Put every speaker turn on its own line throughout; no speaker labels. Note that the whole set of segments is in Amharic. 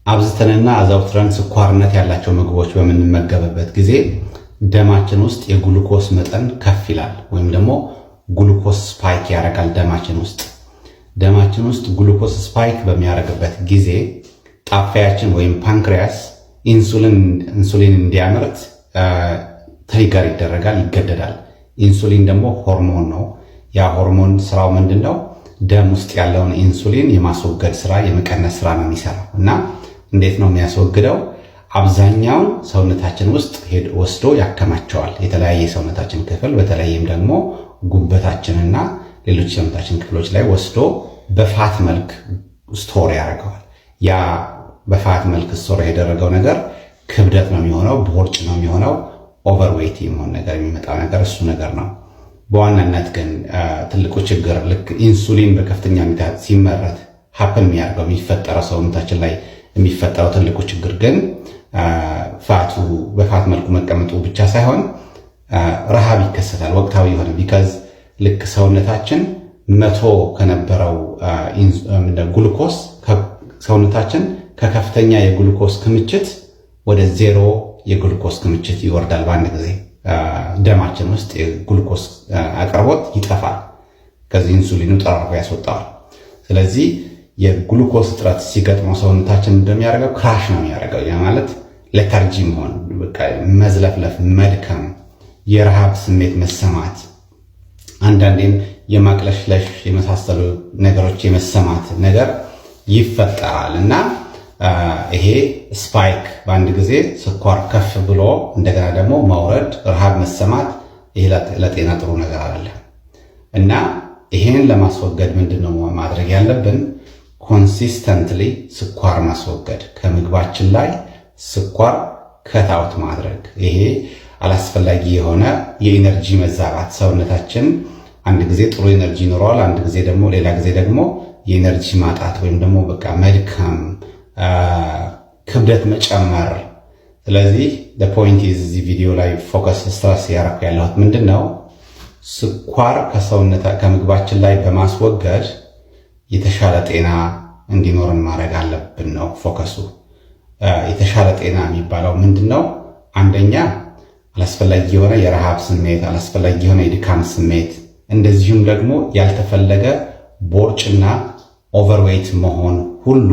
አብዝተንና አዘውትረን ስኳርነት ያላቸው ምግቦች በምንመገብበት ጊዜ ደማችን ውስጥ የግሉኮስ መጠን ከፍ ይላል ወይም ደግሞ ግሉኮስ ስፓይክ ያደርጋል። ደማችን ውስጥ ግሉኮስ ስፓይክ በሚያደርግበት ጊዜ ጣፊያችን ወይም ፓንክሪያስ ኢንሱሊን እንዲያመርት ትሪገር ይደረጋል፣ ይገደዳል። ኢንሱሊን ደግሞ ሆርሞን ነው። ያ ሆርሞን ስራው ምንድነው? ደም ውስጥ ያለውን ኢንሱሊን የማስወገድ ስራ፣ የመቀነስ ስራ ነው የሚሰራው። እና እንዴት ነው የሚያስወግደው? አብዛኛውን ሰውነታችን ውስጥ ወስዶ ያከማቸዋል። የተለያየ ሰውነታችን ክፍል በተለይም ደግሞ ጉበታችንና ሌሎች ሰውነታችን ክፍሎች ላይ ወስዶ በፋት መልክ ስቶር ያደርገዋል። ያ በፋት መልክ ስቶር ያደረገው ነገር ክብደት ነው የሚሆነው፣ ቦርጭ ነው የሚሆነው፣ ኦቨርዌይት የመሆን ነገር የሚመጣው ነገር እሱ ነገር ነው። በዋናነት ግን ትልቁ ችግር ልክ ኢንሱሊን በከፍተኛ ሁኔታ ሲመረት ሀፕን የሚያደርገው የሚፈጠረው ሰውነታችን ላይ የሚፈጠረው ትልቁ ችግር ግን ፋቱ በፋት መልኩ መቀመጡ ብቻ ሳይሆን ረሃብ ይከሰታል። ወቅታዊ የሆነ ቢካዝ ልክ ሰውነታችን 100 ከነበረው ግሉኮስ ሰውነታችን ከከፍተኛ የግሉኮስ ክምችት ወደ 0 የግሉኮስ ክምችት ይወርዳል። በአንድ ጊዜ ደማችን ውስጥ የግሉኮስ አቅርቦት ይጠፋል። ከዚህ ኢንሱሊኑ ጠራርጎ ያስወጣዋል። ስለዚህ የግሉኮስ እጥረት ሲገጥመው ሰውነታችን እንደሚያደርገው ክራሽ ነው የሚያደርገው። ያ ማለት ሌታርጂ መሆን፣ በቃ መዝለፍለፍ፣ መድከም፣ የረሃብ ስሜት መሰማት፣ አንዳንዴም የማቅለሽለሽ የመሳሰሉ ነገሮች የመሰማት ነገር ይፈጠራል እና ይሄ ስፓይክ በአንድ ጊዜ ስኳር ከፍ ብሎ እንደገና ደግሞ መውረድ፣ ረሃብ መሰማት፣ ይሄ ለጤና ጥሩ ነገር አይደለም እና ይሄን ለማስወገድ ምንድነው ማድረግ ያለብን? ኮንሲስተንትሊ ስኳር ማስወገድ፣ ከምግባችን ላይ ስኳር ከታውት ማድረግ። ይሄ አላስፈላጊ የሆነ የኢነርጂ መዛባት፣ ሰውነታችን አንድ ጊዜ ጥሩ ኢነርጂ ይኖረዋል፣ አንድ ጊዜ ደግሞ ሌላ ጊዜ ደግሞ የኢነርጂ ማጣት ወይም ደግሞ በቃ መድከም፣ ክብደት መጨመር። ስለዚህ ፖይንት እዚህ ቪዲዮ ላይ ፎከስ ስትረስ ያደረኩ ያለሁት ምንድነው? ስኳር ከምግባችን ላይ በማስወገድ የተሻለ ጤና እንዲኖርን ማድረግ አለብን ነው ፎከሱ። የተሻለ ጤና የሚባለው ምንድነው? አንደኛ አላስፈላጊ የሆነ የረሃብ ስሜት፣ አላስፈላጊ የሆነ የድካም ስሜት፣ እንደዚሁም ደግሞ ያልተፈለገ ቦርጭና ኦቨርዌይት መሆን ሁሉ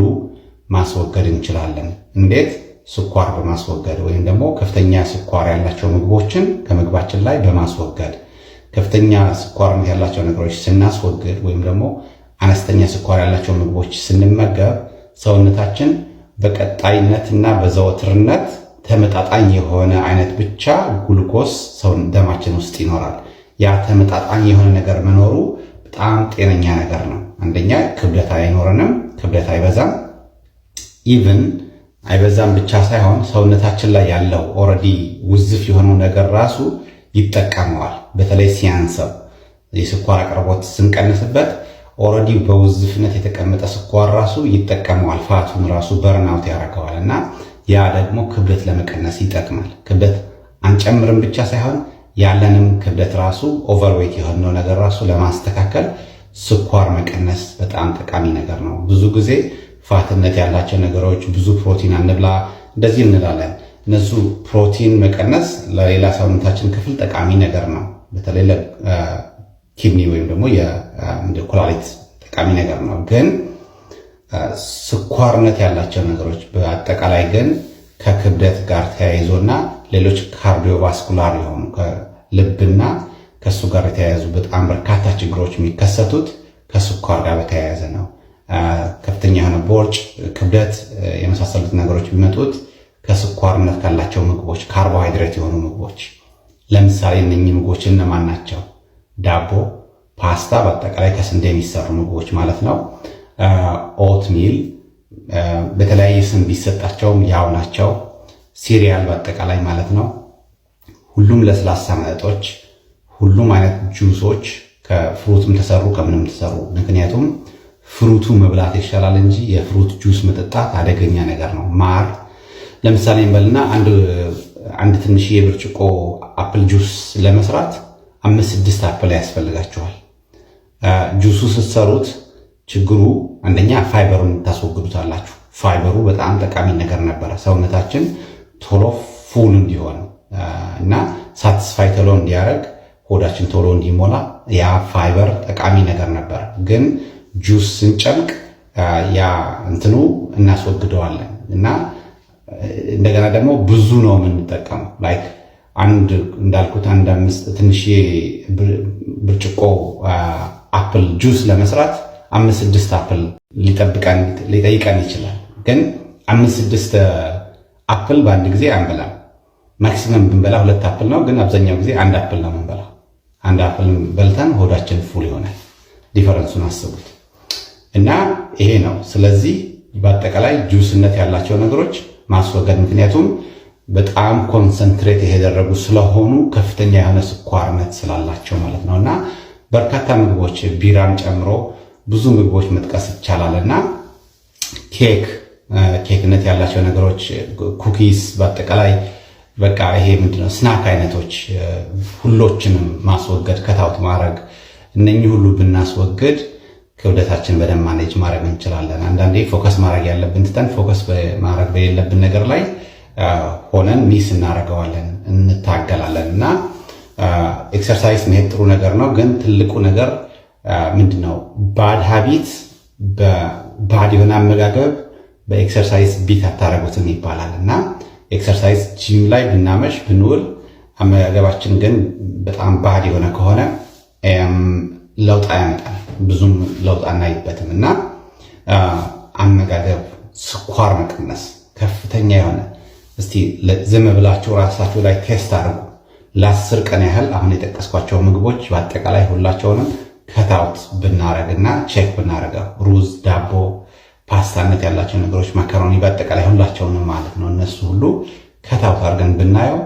ማስወገድ እንችላለን። እንዴት? ስኳር በማስወገድ ወይም ደግሞ ከፍተኛ ስኳር ያላቸው ምግቦችን ከምግባችን ላይ በማስወገድ። ከፍተኛ ስኳር ያላቸው ነገሮች ስናስወግድ ወይም ደግሞ አነስተኛ ስኳር ያላቸው ምግቦች ስንመገብ ሰውነታችን በቀጣይነትና በዘወትርነት ተመጣጣኝ የሆነ አይነት ብቻ ግሉኮስ ደማችን ውስጥ ይኖራል። ያ ተመጣጣኝ የሆነ ነገር መኖሩ በጣም ጤነኛ ነገር ነው። አንደኛ ክብደት አይኖረንም፣ ክብደት አይበዛም። ኢቭን አይበዛም ብቻ ሳይሆን ሰውነታችን ላይ ያለው ኦልሬዲ ውዝፍ የሆነው ነገር ራሱ ይጠቀመዋል። በተለይ ሲያንሰው የስኳር አቅርቦት ስንቀንስበት ኦልሬዲ በውዝፍነት የተቀመጠ ስኳር ራሱ ይጠቀመዋል። ፋቱን ራሱ በርናውት ያደርገዋል እና ያ ደግሞ ክብደት ለመቀነስ ይጠቅማል። ክብደት አንጨምርም ብቻ ሳይሆን ያለንም ክብደት ራሱ ኦቨርዌይት የሆነው ነገር ራሱ ለማስተካከል ስኳር መቀነስ በጣም ጠቃሚ ነገር ነው። ብዙ ጊዜ ፋትነት ያላቸው ነገሮች ብዙ ፕሮቲን አንብላ እንደዚህ እንላለን። እነሱ ፕሮቲን መቀነስ ለሌላ ሰውነታችን ክፍል ጠቃሚ ነገር ነው። በተለይ ለኪድኒ ወይም ደግሞ የኩላሊት ጠቃሚ ነገር ነው። ግን ስኳርነት ያላቸው ነገሮች በአጠቃላይ ግን ከክብደት ጋር ተያይዞና ሌሎች ካርዲዮቫስኩላር የሆኑ ከልብና ከሱ ጋር የተያያዙ በጣም በርካታ ችግሮች የሚከሰቱት ከስኳር ጋር በተያያዘ ነው። ከፍተኛ የሆነ ቦርጭ፣ ክብደት የመሳሰሉት ነገሮች የሚመጡት ከስኳርነት ካላቸው ምግቦች፣ ካርቦሃይድሬት የሆኑ ምግቦች። ለምሳሌ እነኚህ ምግቦች እነማን ናቸው? ዳቦ፣ ፓስታ፣ በአጠቃላይ ከስንዴ የሚሰሩ ምግቦች ማለት ነው። ኦትሚል በተለያየ ስም ቢሰጣቸውም ያው ናቸው። ሲሪያል በአጠቃላይ ማለት ነው። ሁሉም ለስላሳ መጠጦች፣ ሁሉም አይነት ጁሶች ከፍሩትም ተሰሩ ከምንም ተሰሩ። ምክንያቱም ፍሩቱ መብላት ይሻላል እንጂ የፍሩት ጁስ መጠጣት አደገኛ ነገር ነው። ማር ለምሳሌ እንበልና አንድ ትንሽዬ ብርጭቆ አፕል ጁስ ለመስራት 5-6 አፕል ያስፈልጋቸዋል። ጁሱ ስትሰሩት ችግሩ አንደኛ ፋይበሩን ታስወግዱታላችሁ። ፋይበሩ በጣም ጠቃሚ ነገር ነበረ። ሰውነታችን ቶሎ ፉል እንዲሆን እና ሳቲስፋይ ቶሎ እንዲያደርግ ሆዳችን ቶሎ እንዲሞላ ያ ፋይበር ጠቃሚ ነገር ነበር። ግን ጁስ ስንጨምቅ ያ እንትኑ እናስወግደዋለን እና እንደገና ደግሞ ብዙ ነው የምንጠቀመው። ላይክ እንዳልኩት አንድ 5 ትንሽ ብርጭቆ አፕል ጁስ ለመስራት 5-6 አፕል ሊጠይቀን ይችላል። ግን 5-6 አፕል በአንድ ጊዜ አንበላም። ማክሲመም ብንበላ 2 አፕል ነው። ግን አብዛኛው ጊዜ 1 አፕል ነው የምንበላው። 1 አፕል በልተን ሆዳችን ፉል ይሆናል። ዲፈረንሱን አስቡት። እና ይሄ ነው። ስለዚህ በአጠቃላይ ጁስነት ያላቸው ነገሮች ማስወገድ፣ ምክንያቱም በጣም ኮንሰንትሬት የተደረጉ ስለሆኑ ከፍተኛ የሆነ ስኳርነት ስላላቸው ማለት ነው። እና በርካታ ምግቦች ቢራን ጨምሮ ብዙ ምግቦች መጥቀስ ይቻላል። እና ኬክነት ያላቸው ነገሮች፣ ኩኪስ፣ በአጠቃላይ በቃ ይሄ ምንድነው ስናክ አይነቶች ሁሎችንም ማስወገድ፣ ከታውት ማድረግ፣ እነኚህ ሁሉ ብናስወግድ ክብደታችን በደንብ ማኔጅ ማድረግ እንችላለን። አንዳንዴ ፎከስ ማድረግ ያለብን ትተን ፎከስ ማድረግ በሌለብን ነገር ላይ ሆነን ሚስ እናደርገዋለን፣ እንታገላለን። እና ኤክሰርሳይዝ መሄድ ጥሩ ነገር ነው። ግን ትልቁ ነገር ምንድነው ባድ ሃቢት፣ ባድ የሆነ አመጋገብ በኤክሰርሳይዝ ቢት አታረጉትም ይባላል። እና ኤክሰርሳይዝ ጂም ላይ ብናመሽ ብንውል አመጋገባችን ግን በጣም ባድ የሆነ ከሆነ ለውጥ አያመጣም፣ ብዙም ለውጥ አናይበትም። እና አመጋገብ፣ ስኳር መቀነስ ከፍተኛ የሆነ እስቲ ዝም ብላችሁ ራሳችሁ ላይ ቴስት አድርጉ። ለ10 ቀን ያህል አሁን የጠቀስኳቸው ምግቦች በአጠቃላይ ሁላቸውንም ከታውት ብናረግና ቼክ ብናረገው፣ ሩዝ፣ ዳቦ፣ ፓስታነት ያላቸው ነገሮች፣ ማካሮኒ፣ በአጠቃላይ ሁላቸውንም ማለት ነው። እነሱ ሁሉ ከታውት አድርገን ብናየው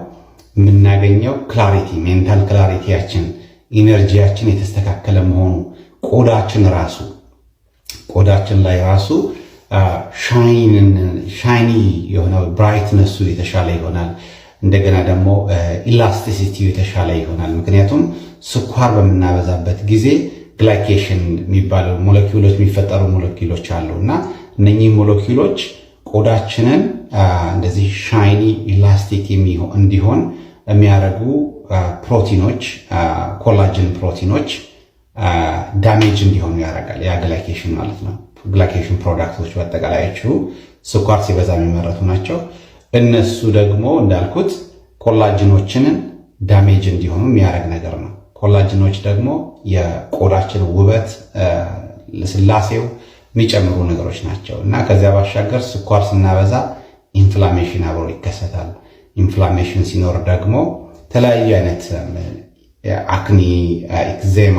የምናገኘው ክላሪቲ፣ ሜንታል ክላሪቲያችን፣ ኢነርጂያችን የተስተካከለ መሆኑ፣ ቆዳችን ላይ ራሱ ሻይኒ የሆነ ብራይትነሱ የተሻለ ይሆናል። እንደገና ደግሞ ኢላስቲሲቲው የተሻለ ይሆናል። ምክንያቱም ስኳር በምናበዛበት ጊዜ ግላይኬሽን የሚባሉ ሞለኪውሎች የሚፈጠሩ ሞለኪውሎች አሉ እና እነኚህ ሞለኪውሎች ቆዳችንን እንደዚህ ሻይኒ ኢላስቲክ እንዲሆን የሚያደርጉ ፕሮቲኖች፣ ኮላጅን ፕሮቲኖች ዳሜጅ እንዲሆኑ ያደርጋል። ያ ግላይኬሽን ማለት ነው። ግላይኬሽን ፕሮዳክቶች በአጠቃላዮቹ ስኳር ሲበዛ የሚመረቱ ናቸው። እነሱ ደግሞ እንዳልኩት ኮላጅኖችንን ዳሜጅ እንዲሆኑ የሚያደርግ ነገር ነው። ኮላጅኖች ደግሞ የቆዳችን ውበት፣ ልስላሴው የሚጨምሩ ነገሮች ናቸው እና ከዚያ ባሻገር ስኳር ስናበዛ ኢንፍላሜሽን አብሮ ይከሰታል። ኢንፍላሜሽን ሲኖር ደግሞ የተለያዩ አይነት አክኒ፣ ኤክዜማ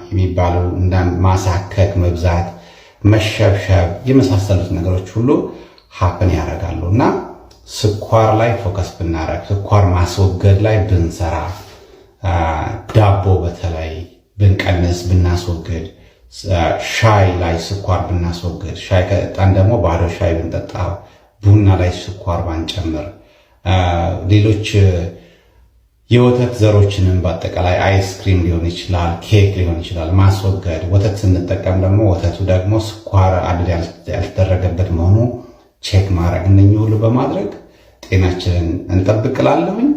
የሚባሉ እንደ ማሳከክ፣ መብዛት፣ መሸብሸብ የመሳሰሉት ነገሮች ሁሉ ሀፕን ያደርጋሉ እና ስኳር ላይ ፎከስ ብናረግ፣ ስኳር ማስወገድ ላይ ብንሰራ፣ ዳቦ በተለይ ብንቀንስ ብናስወግድ፣ ሻይ ላይ ስኳር ብናስወግድ፣ ሻይ ከጠጣን ደግሞ ባዶ ሻይ ብንጠጣ፣ ቡና ላይ ስኳር ባንጨምር፣ ሌሎች የወተት ዘሮችንም በአጠቃላይ አይስክሪም ሊሆን ይችላል፣ ኬክ ሊሆን ይችላል ማስወገድ። ወተት ስንጠቀም ደግሞ ወተቱ ደግሞ ስኳር አድድ ያልተደረገበት መሆኑ ቼክ ማድረግ። እነኚህ ሁሉ በማድረግ ጤናችንን እንጠብቅላለሁኝ።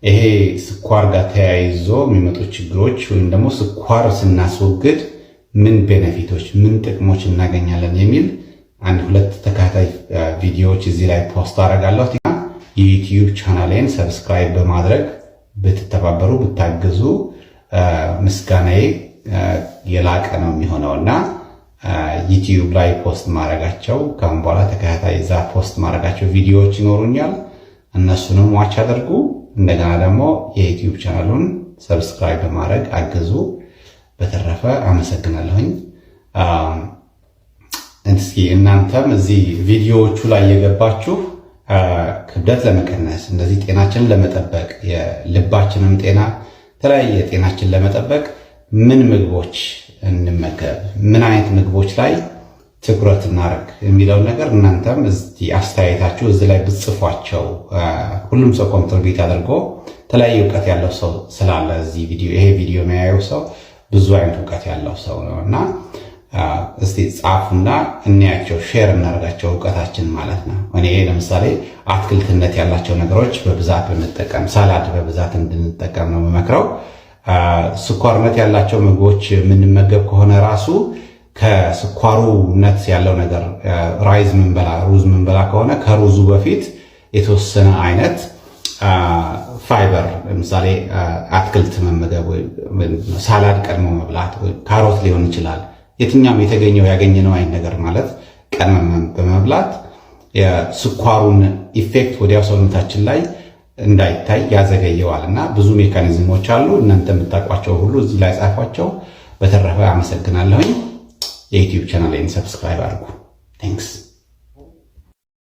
ይሄ ስኳር ጋር ተያይዞ የሚመጡ ችግሮች ወይም ደግሞ ስኳር ስናስወግድ ምን ቤኔፊቶች፣ ምን ጥቅሞች እናገኛለን የሚል 1-2 ተከታታይ ቪዲዮዎች እዚህ ላይ ፖስት አደርጋለሁ። የዩቲዩብ ቻናሌን ሰብስክራይብ በማድረግ ብትተባበሩ ብታግዙ ምስጋናዬ የላቀ ነው የሚሆነው እና ዩቲዩብ ላይ ፖስት ማድረጋቸው ከአሁን በኋላ ተከታታይ እዛ ፖስት ማድረጋቸው ቪዲዮዎች ይኖሩኛል። እነሱንም ዋች አድርጉ። እንደገና ደግሞ የዩቲዩብ ቻናሉን ሰብስክራይብ በማድረግ አግዙ። በተረፈ አመሰግናለሁኝ። እስኪ እናንተም እዚህ ቪዲዮዎቹ ላይ የገባችሁ ክብደት ለመቀነስ እንደዚህ ጤናችንን ለመጠበቅ የልባችንን ጤና የተለያየ ጤናችን ለመጠበቅ ምን ምግቦች እንመገብ፣ ምን አይነት ምግቦች ላይ ትኩረት እናደርግ የሚለውን ነገር እናንተም እዚህ አስተያየታችሁ እዚህ ላይ ብጽፏቸው፣ ሁሉም ሰው ኮንትሪቢዩት አድርጎ የተለያየ እውቀት ያለው ሰው ስላለ እዚህ ቪዲዮ ይሄ ቪዲዮ የሚያየው ሰው ብዙ አይነት እውቀት ያለው ሰው ነው እና እስቲ ጻፉና እንያቸው፣ ሼር እናደርጋቸው እውቀታችን ማለት ነው። እኔ ለምሳሌ አትክልትነት ያላቸው ነገሮች በብዛት በመጠቀም ሳላድ በብዛት እንድንጠቀም ነው የምመክረው። ስኳርነት ያላቸው ምግቦች የምንመገብ ከሆነ ራሱ ከስኳሩነት ያለው ነገር ራይዝ ምንበላ ሩዝ ምንበላ ከሆነ ከሩዙ በፊት የተወሰነ አይነት ፋይበር ለምሳሌ አትክልት መመገብ ወይ ሳላድ ቀድሞ መብላት ወይ ካሮት ሊሆን ይችላል። የትኛውም የተገኘው ያገኘነው አይነት ነገር ማለት ቀድመን በመብላት የስኳሩን ኢፌክት ወዲያው ሰውነታችን ላይ እንዳይታይ ያዘገየዋል እና ብዙ ሜካኒዝሞች አሉ። እናንተ የምታውቋቸው ሁሉ እዚህ ላይ ጻፏቸው። በተረፈ አመሰግናለሁኝ። የዩቲዩብ ቻናሌን ሰብስክራይብ አድርጉ። ቴንክስ